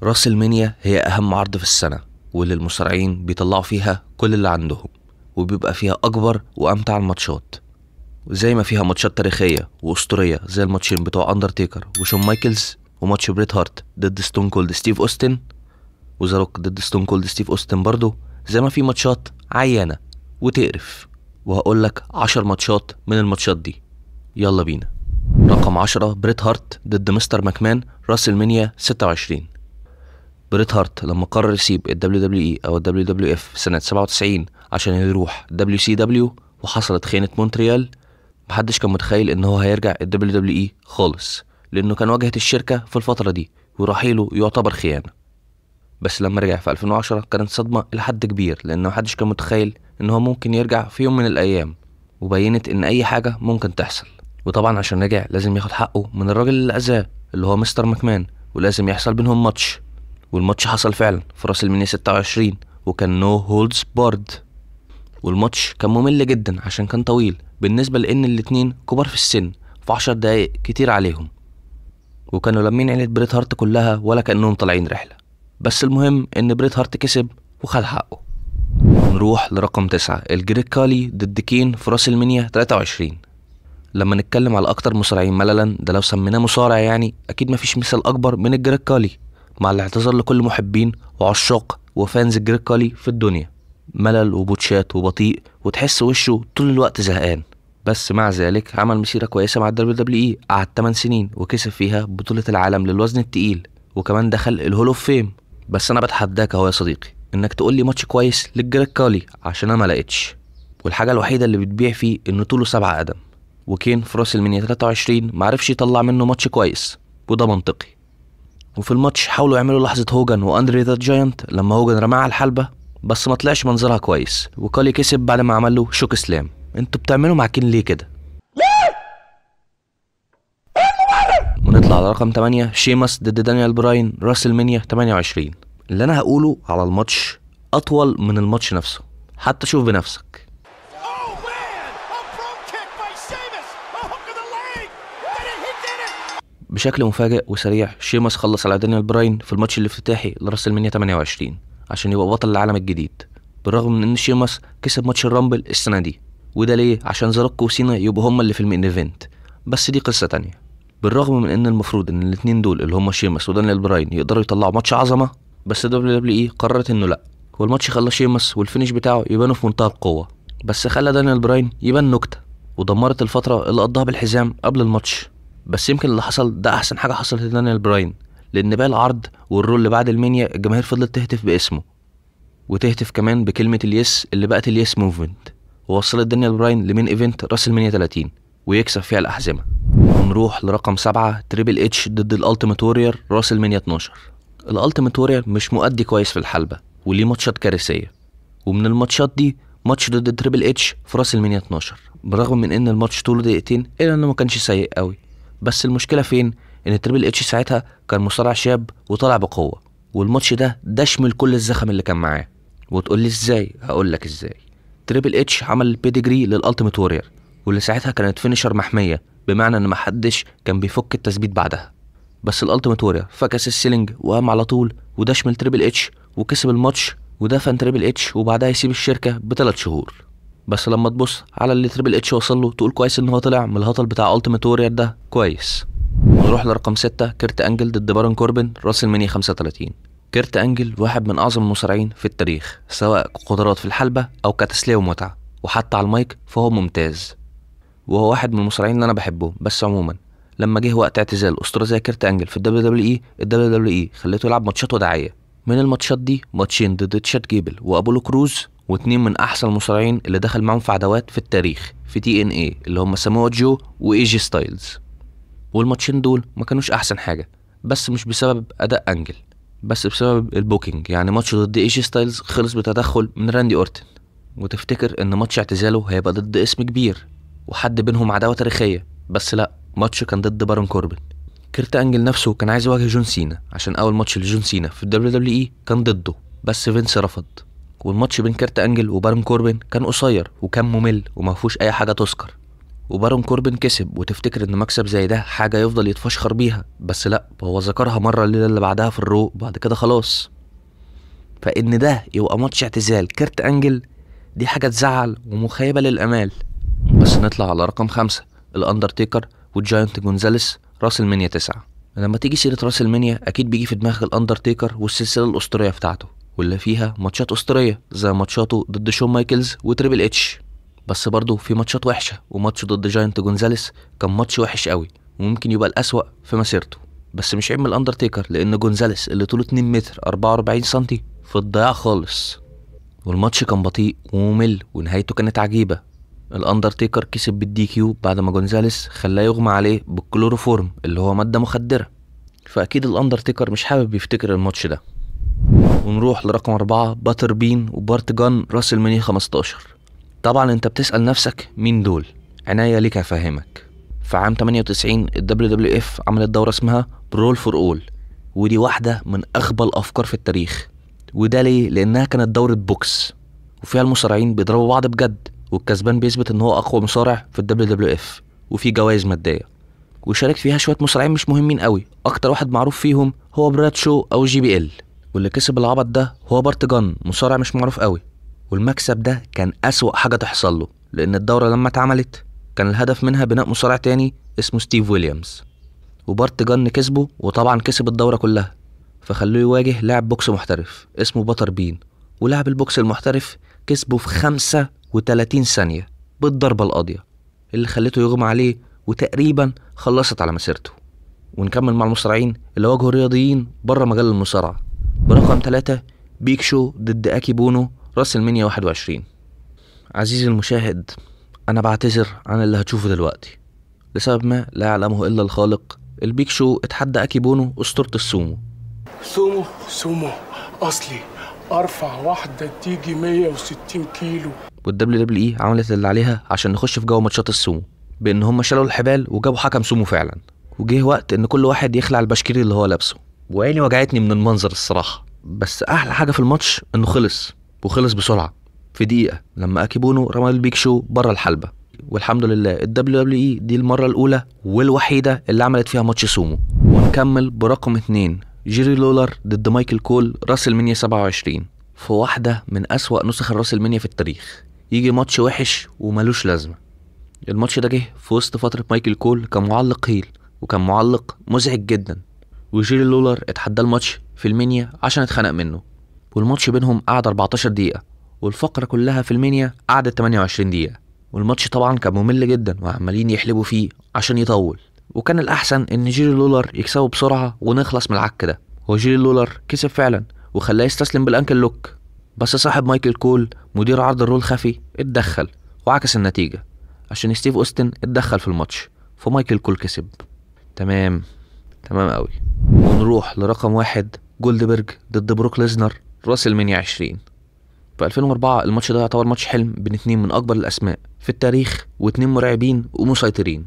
راس المنيا هي أهم عرض في السنة، واللي المصارعين بيطلعوا فيها كل اللي عندهم، وبيبقى فيها أكبر وأمتع الماتشات. زي ما فيها ماتشات تاريخية وأسطورية زي الماتشين بتوع أندرتيكر وشون مايكلز، وماتش بريت هارت ضد ستون كولد ستيف أوستن، وزاروك ضد ستون كولد ستيف أوستن برضه. زي ما في ماتشات عيانة وتقرف، وهقولك 10 ماتشات من الماتشات دي. يلا بينا. رقم 10، بريت هارت ضد مستر ماكمان، راس المنيا 26. بريت هارت لما قرر يسيب ال WWE أو ال WWF سنة 97 عشان يروح WCW، وحصلت خيانة مونتريال، محدش كان متخيل إن هو هيرجع ال WWE خالص، لأنه كان واجهة الشركة في الفترة دي، ورحيله يعتبر خيانة. بس لما رجع في 2010 كانت صدمة إلى حد كبير، لأن محدش كان متخيل إن هو ممكن يرجع في يوم من الأيام، وبينت إن أي حاجة ممكن تحصل. وطبعا عشان رجع لازم ياخد حقه من الراجل اللي أذاه، اللي هو مستر ماكمان، ولازم يحصل بينهم ماتش. والماتش حصل فعلا في راس المنيا 26، وكان نو هولدز بارد. والماتش كان ممل جدا عشان كان طويل بالنسبة لأن الاتنين كبار في السن، في 10 دقايق كتير عليهم، وكانوا لامين عيلة بريت هارت كلها ولا كأنهم طالعين رحلة. بس المهم إن بريت هارت كسب وخد حقه. نروح لرقم 9، الجريك كالي ضد كين في راس المنيا 23. لما نتكلم على أكتر مصارعين مللا، ده لو سميناه مصارع يعني أكيد مفيش مثال أكبر من الجريك كالي، مع الاعتذار لكل محبين وعشاق وفانز الجريك كالي في الدنيا. ملل وبوتشات وبطيء، وتحس وشه طول الوقت زهقان. بس مع ذلك عمل مسيرة كويسة مع الدبليو دبليو اي، قعد 8 سنين وكسب فيها بطولة العالم للوزن التقيل، وكمان دخل الهول اوف فيم. بس انا بتحداك اهو يا صديقي، انك تقول لي ماتش كويس للجريك كالي، عشان انا ما لقيتش. والحاجة الوحيدة اللي بتبيع فيه انه طوله 7 قدم. وكين في راس المنيا 23 معرفش يطلع منه ماتش كويس، وده منطقي. وفي الماتش حاولوا يعملوا لحظة هوجن واندري ذا جاينت لما هوجن رماه على الحلبة، بس ما طلعش منظرها كويس، وكالي كسب بعد ما عمل له شوك سلام. انتوا بتعملوا مع كين ليه كده؟ ونطلع على رقم 8، شيماس ضد دانيال براين، راس المنيا 28. اللي انا هقوله على الماتش اطول من الماتش نفسه، حتى شوف بنفسك. بشكل مفاجئ وسريع، شيماس خلص على دانيال براين في الماتش الافتتاحي لراس المنيا 28 عشان يبقى بطل العالم الجديد، بالرغم من ان شيماس كسب ماتش الرامبل السنه دي. وده ليه؟ عشان زاروك وسينا يبقوا هما اللي في المين ايفنت، بس دي قصه تانية. بالرغم من ان المفروض ان الاتنين دول اللي هما شيماس ودانيال براين يقدروا يطلعوا ماتش عظمه، بس دبليو دبليو اي قررت انه لا. والماتش خلى شيماس والفينش بتاعه يبانوا في منتهى القوه، بس خلى دانيال براين يبان نكته، ودمرت الفتره اللي قضاها بالحزام قبل الماتش. بس يمكن اللي حصل ده احسن حاجه حصلت لدانيال براين، لان باقي العرض والرول اللي بعد المنيا الجماهير فضلت تهتف باسمه، وتهتف كمان بكلمه اليس اللي بقت اليس موفمنت، ووصلت دانيال براين لمين ايفنت راس المنيا 30 ويكسب فيها الاحزمه. ونروح لرقم 7، تريبل اتش ضد الالتيميت وورير، راس المنيا 12. الالتيميت وورير مش مؤدي كويس في الحلبه، وليه ماتشات كارثيه، ومن الماتشات دي ماتش ضد تريبل اتش في راس المنيا 12. بالرغم من ان الماتش طوله دقيقتين، الا انه ما كانش سيء قوي. بس المشكله فين؟ ان تريبل اتش ساعتها كان مصارع شاب وطالع بقوه، والماتش ده دشمل كل الزخم اللي كان معاه. وتقول لي ازاي؟ هقول لك ازاي. تريبل اتش عمل البيدجري للالتيميت وورير، واللي ساعتها كانت فينيشر محميه، بمعنى ان محدش كان بيفك التثبيت بعدها. بس الالتيميت وورير فكس السيلينج وقام على طول ودشمل تريبل اتش وكسب الماتش، ودفن تريبل اتش وبعدها يسيب الشركه ب3 شهور. بس لما تبص على اللي تريبل اتش وصل له، تقول كويس ان هو طلع من الهطل بتاع التيميت وورير ده كويس. ونروح لرقم 6، كيرت انجل ضد بارون كوربن، راس المنيا 35. كيرت انجل واحد من اعظم المصارعين في التاريخ، سواء قدرات في الحلبه او كتسليه ومتعه، وحتى على المايك فهو ممتاز، وهو واحد من المصارعين اللي انا بحبهم. بس عموما لما جه وقت اعتزال اسطوره زي كيرت انجل في الدبليو دبليو اي، الدبليو دبليو اي خليته يلعب ماتشات وداعيه. من الماتشات دي ماتشين ضد تشاد جيبل وابولو كروز، واتنين من احسن المصارعين اللي دخل معاهم في عداوات في التاريخ في تي ان اي، اللي هم ساموا جو واي جي ستايلز. والماتشين دول ما كانوش احسن حاجه، بس مش بسبب اداء انجل، بس بسبب البوكينج. يعني ماتش ضد اي جي ستايلز خلص بتدخل من راندي اورتن، وتفتكر ان ماتش اعتزاله هيبقى ضد اسم كبير وحد بينهم عداوه تاريخيه، بس لا، ماتش كان ضد بارون كوربن. كيرت انجل نفسه كان عايز يواجه جون سينا، عشان اول ماتش لجون سينا في الدبليو دبليو اي كان ضده، بس فينس رفض. والماتش بين كيرت انجل وبارون كوربن كان قصير وكان ممل وما فيهوش اي حاجه تذكر، وبارون كوربن كسب، وتفتكر ان مكسب زي ده حاجة يفضل يتفشخر بيها، بس لا، هو ذكرها مرة الليلة اللي بعدها في الرو، بعد كده خلاص. فان ده يبقى ماتش اعتزال كيرت انجل، دي حاجة تزعل ومخيبة للامال. بس نطلع على رقم 5، الاندرتيكر والجاينت جونزاليس، راس المنيا 9. لما تيجي سيرة راس المنيا اكيد بيجي في دماغك الاندرتيكر والسلسلة الاسطورية بتاعته، واللي فيها ماتشات اسطورية زي ماتشاته ضد شون مايكلز وتريبل اتش. بس برضه في ماتشات وحشة، وماتش ضد جاينت جونزاليس كان ماتش وحش قوي، وممكن يبقى الأسوأ في مسيرته. بس مش عيب من الاندرتيكر، لان جونزاليس اللي طوله 2 متر 44 سنتي في الضياع خالص. والماتش كان بطيء وممل، ونهايته كانت عجيبة. الاندرتيكر كسب بالدي كيو بعد ما جونزاليس خلاه يغمى عليه بالكلوروفورم اللي هو مادة مخدرة. فاكيد الاندرتيكر مش حابب يفتكر الماتش ده. ونروح لرقم 4، باتر بين وبارت جان، راس المنيا 15. طبعا انت بتسأل نفسك مين دول؟ عناية ليك هفهمك. في عام 98 الدبليو دبليو اف عملت دورة اسمها برول فور اول، ودي واحدة من اغبى الافكار في التاريخ. وده ليه؟ لانها كانت دورة بوكس، وفيها المصارعين بيضربوا بعض بجد، والكسبان بيثبت ان هو اقوى مصارع في الدبليو دبليو اف، وفي جوائز مادية. وشارك فيها شوية مصارعين مش مهمين قوي، اكتر واحد معروف فيهم هو براد شو او جي بي ال، واللي كسب العبط ده هو بارت جان، مصارع مش معروف قوي. والمكسب ده كان أسوأ حاجة تحصل له، لأن الدورة لما اتعملت كان الهدف منها بناء مصارع تاني اسمه ستيف ويليامز، وبارت جان كسبه، وطبعا كسب الدورة كلها. فخلوه يواجه لاعب بوكس محترف اسمه باتر بين، ولاعب البوكس المحترف كسبه في 35 ثانية بالضربة القاضية اللي خلته يغمى عليه، وتقريبا خلصت على مسيرته. ونكمل مع المصارعين اللي واجهوا رياضيين بره مجال المصارعة. برقم 3، بيك شو ضد اكي بونو، راس المنيا 21. عزيزي المشاهد، انا بعتذر عن اللي هتشوفه دلوقتي لسبب ما لا يعلمه الا الخالق. البيك شو اتحدى اكي بونو اسطورة السومو. سومو اصلي، ارفع واحدة تيجي 160 كيلو. والدبليو دبليو اي عملت اللي عليها عشان نخش في جو ماتشات السومو، بان هم شالوا الحبال وجابوا حكم سومو فعلا. وجه وقت ان كل واحد يخلع البشكير اللي هو لابسه، وعيني وجعتني من المنظر الصراحة. بس احلى حاجة في الماتش انه خلص، وخلص بسرعة في دقيقة، لما اكي بونو رمى البيك شو بره الحلبة. والحمد لله الدبليو دبليو اي دي المرة الأولى والوحيدة اللي عملت فيها ماتش سومو. ونكمل برقم 2، جيري لولر ضد مايكل كول، راس المنيا 27. في واحدة من أسوأ نسخ الراس المنيا في التاريخ، يجي ماتش وحش وملوش لازمة. الماتش ده جه في وسط فترة مايكل كول كمعلق هيل، وكان معلق مزعج جدا. وجيري لولر اتحدى الماتش في المنيا عشان اتخنق منه، والماتش بينهم قعد 14 دقيقة، والفقرة كلها في المنيا قعدت 28 دقيقة. والماتش طبعا كان ممل جدا، وعمالين يحلبوا فيه عشان يطول، وكان الأحسن إن جيري لولر يكسبه بسرعة ونخلص من العك ده. وجيري لولر كسب فعلا، وخلاه يستسلم بالأنكل لوك. بس صاحب مايكل كول مدير عرض الرول خفي اتدخل وعكس النتيجة، عشان ستيف أوستن اتدخل في الماتش، فمايكل كول كسب. تمام قوي. ونروح لرقم 1، جولدبرج ضد بروك ليزنر، راس المنيا 20. في 2004 الماتش ده يعتبر ماتش حلم بين اتنين من اكبر الاسماء في التاريخ، واتنين مرعبين ومسيطرين.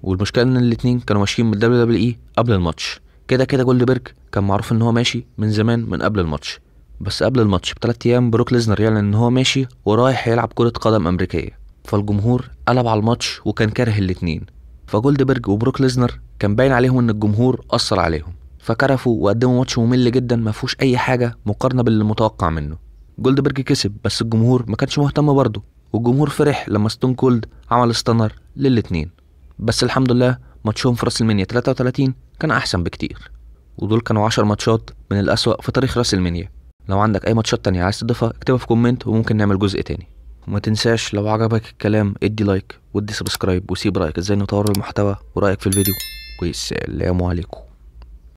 والمشكله ان الاتنين كانوا ماشيين من الدبليو دبليو اي قبل الماتش. كده جولدبرج كان معروف ان هو ماشي من زمان من قبل الماتش، بس قبل الماتش ب3 ايام بروك ليزنر يعلن ان هو ماشي ورايح يلعب كرة قدم امريكية. فالجمهور قلب على الماتش وكان كاره الاتنين. فجولدبرج وبروك ليزنر كان باين عليهم ان الجمهور اثر عليهم، فكرفوا وقدموا ماتش ممل جدا ما فيهوش اي حاجه مقارنه باللي متوقع منه. جولدبرج كسب، بس الجمهور ما كانش مهتم برضه، والجمهور فرح لما ستون كولد عمل ستانر للاتنين. بس الحمد لله ماتشهم في راس المنيا 33 كان احسن بكتير. ودول كانوا 10 ماتشات من الاسوأ في تاريخ راس المنيا. لو عندك اي ماتشات تانية عايز تضيفها اكتبها في كومنت، وممكن نعمل جزء تاني. وما تنساش لو عجبك الكلام ادي لايك وادي سبسكرايب، وسيب رايك ازاي نطور المحتوى ورايك في الفيديو. والسلام عليكم.